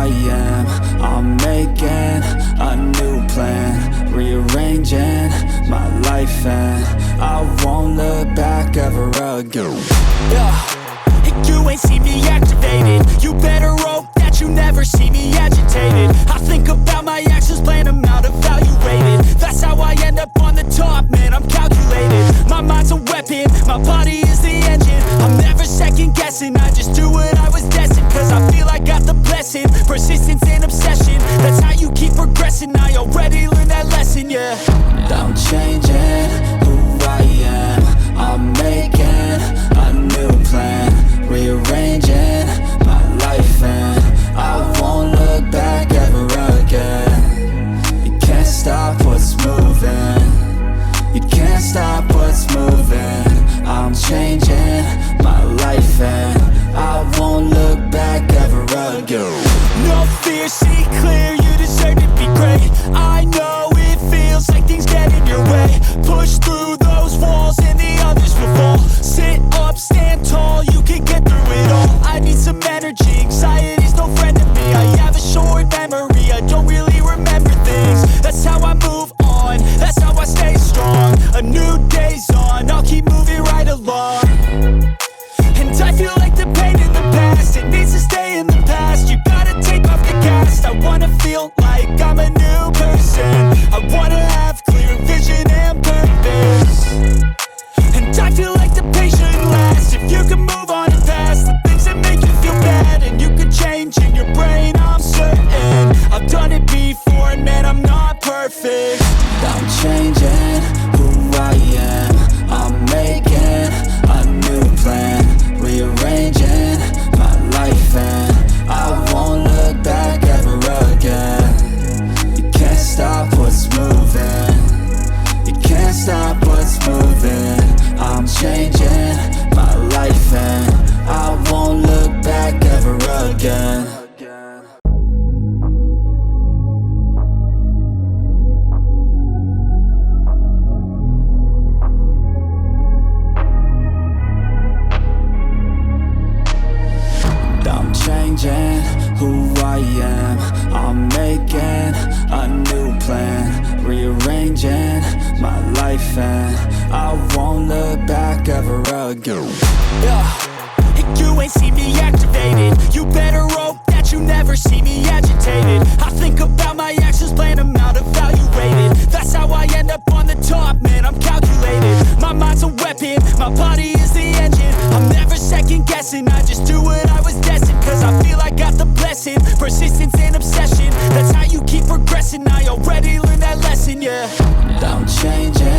I am. I'm making a new plan, rearranging my life, and I won't look back ever again. You ain't see me activated. You better hope that you never see me agitated. I think about my actions, plan them out, evaluated. That's how I end up on the top, man, I'm calculated. My mind's a weapon, my body is the engine. I'm never second guessing, I just do what I was destined. Cause I feel I got the blessing, persistence and obsession. That's how you keep progressing, I already learned that lesson, yeah. I'm changing who I am. I'm making a new plan, rearranging my life, and I won't look back ever again. You can't stop what's moving. You can't stop what's moving. I'm changing my life, and I won't look back ever again. No fear, see clear, you deserve to be great. I know it feels like things get in your way. Push through those walls and the others will fall. Sit up, stand tall, you can get through it all. I need some energy, anxiety's no friend to me. I have a short memory, I don't really remember things. That's how I move on, that's how I stay strong. A new day's on, I'll keep moving right along. And I feel like the pain in the past, it needs to stay in the past. You gotta take off the cast. I wanna feel like I'm a new person. I wanna have clear vision and purpose. And I feel like the pain shouldn't last. If you can move on and past the things that make you feel bad, and you can change in your brain, I'm certain. I've done it before and man, I'm not perfect. I'm changing who I am. I'm making a new plan, rearranging my life, and I won't look back ever again. You can't stop what's moving. You can't stop what's moving. I'm changing my life, and I won't look back ever again. I'm changing who I am. I'm making a new plan, rearranging my life, and I won't look back ever again. You ain't see me activated. You better hope that you never see me agitated. I think about my actions, plan them out, evaluated. That's how I end up on the top, man, I'm calculated. My mind's a weapon, my body is the engine. I'm never second guessing, I just do what I was destined. Cause I feel I got the blessing, persistence and obsession. That's how you keep progressing, I already learned that lesson, yeah. I'm changing